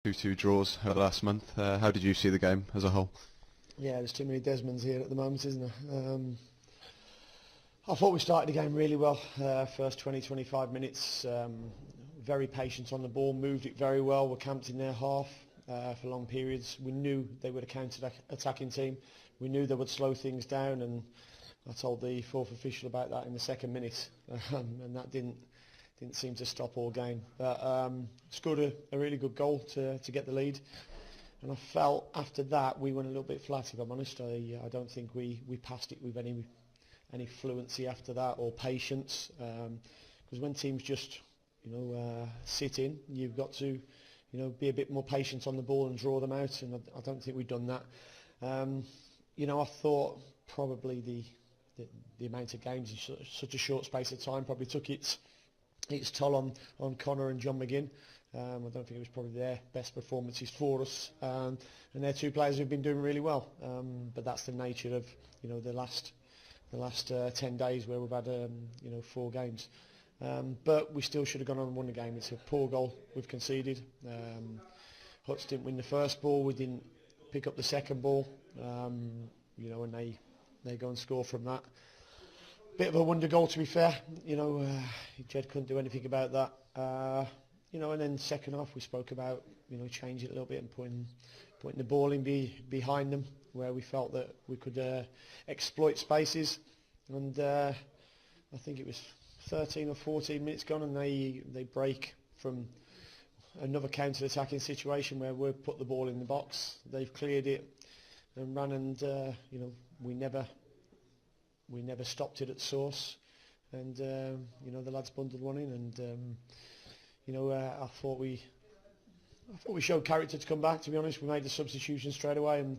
2-2 draws over the last month. How did you see the game as a whole? Yeah, there's too many Desmonds here at the moment, isn't there? I thought we started the game really well. First 20-25 minutes, very patient on the ball, moved it very well. Were camped in their half for long periods. We knew they were a counter-attacking team. We knew they would slow things down, and I told the fourth official about that in the second minute, and that didn't seem to stop all game. But scored a really good goal to get the lead. And I felt after that we went a little bit flat, if I'm honest. I don't think we passed it with any fluency after that or patience. Because when teams just sit in, you've got to be a bit more patient on the ball and draw them out. And I don't think we've done that. I thought probably the amount of games in such a short space of time probably took its toll on Connor and John McGinn. I don't think it was probably their best performances for us, and they're two players who've been doing really well. But that's the nature of the last 10 days where we've had 4 games. But we still should have gone on and won the game. It's a poor goal we've conceded. Huts didn't win the first ball. We didn't pick up the second ball. And they go and score from that. Bit of a wonder goal, to be fair. Jed couldn't do anything about that. And then second half we spoke about changing it a little bit and putting the ball in behind them where we felt that we could exploit spaces. And I think it was 13 or 14 minutes gone, and they break from another counter-attacking situation where we've put the ball in the box. They've cleared it and ran, and we never stopped it at source. And the lads bundled one in, and I thought we showed character to come back. To be honest, we made the substitution straight away, and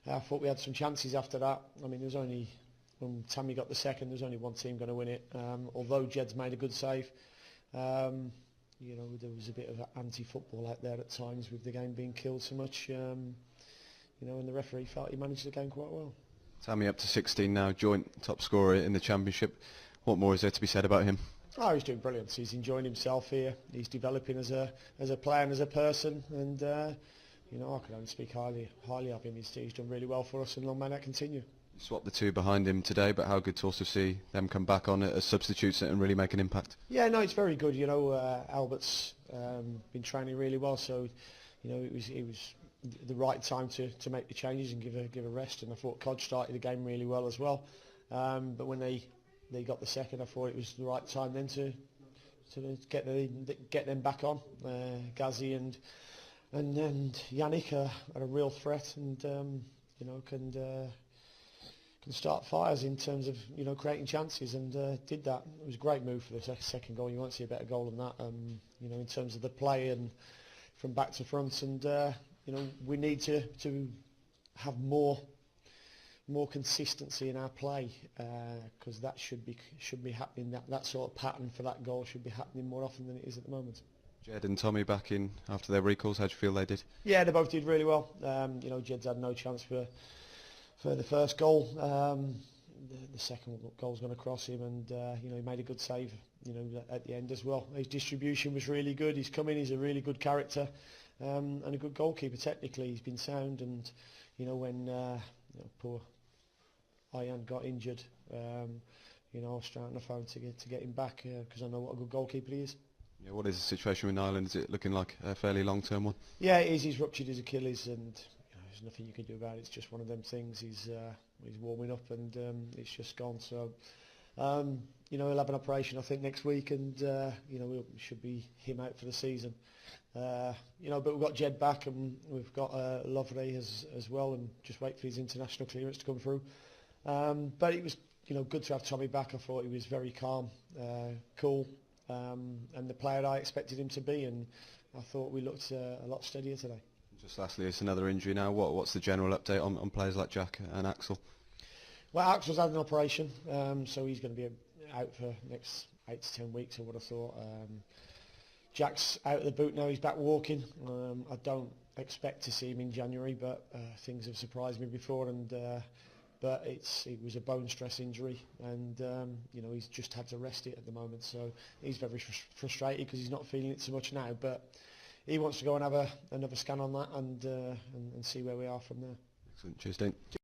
I thought we had some chances after that. I mean, there was only, when Tammy got the second, there was only one team going to win it. Although Jed's made a good save, there was a bit of anti-football out there at times with the game being killed so much. And the referee felt he managed the game quite well. Tammy up to 16 now, joint top scorer in the Championship. What more is there to be said about him? Oh, he's doing brilliant. He's enjoying himself here. He's developing as a player and as a person, and I can only speak highly of him. He's done really well for us, and long may that continue. You swapped the two behind him today, but how good to also see them come back on it as substitutes and really make an impact? Yeah, no, it's very good. Albert's been training really well, so it was the right time to make the changes and give a rest. And I thought Cod started the game really well as well. But when they got the second, I thought it was the right time then to get them back on. Ghazi and Yannick are a real threat, and can start fires in terms of creating chances, and did that. It was a great move for the second goal. You won't see a better goal than that. In terms of the play and from back to front, and we need to have more consistency in our play, because that should be happening. That sort of pattern for that goal should be happening more often than it is at the moment. Jed and Tommy back in after their recalls. How do you feel they did? Yeah, they both did really well. Jed's had no chance for the first goal. The second goal's gone across him, and he made a good save. At the end as well. His distribution was really good. He's come in. He's a really good character, and a good goalkeeper. Technically, he's been sound. And when poor Ian got injured, I was trying on the phone to get him back, because I know what a good goalkeeper he is. Yeah, what is the situation with Ireland? Is it looking like a fairly long-term one? Yeah, it is. He's ruptured his Achilles, and there's nothing you can do about it. It's just one of them things. He's warming up, and it's just gone. So he'll have an operation I think next week, and we should be him out for the season. But we've got Jed back, and we've got Lovely as well, and just wait for his international clearance to come through. But it was good to have Tommy back. I thought he was very calm, cool, and the player I expected him to be, and I thought we looked a lot steadier today. Just lastly, it's another injury now. What's the general update on players like Jack and Axel? Well, Axel's had an operation, so he's going to be out for the next 8 to 10 weeks, I would have thought. Jack's out of the boot now. He's back walking. I don't expect to see him in January, but things have surprised me before, and but it was a bone stress injury, and he's just had to rest it at the moment. So he's very frustrated because he's not feeling it so much now. But he wants to go and have another scan on that and see where we are from there. Excellent. Cheers, Dean.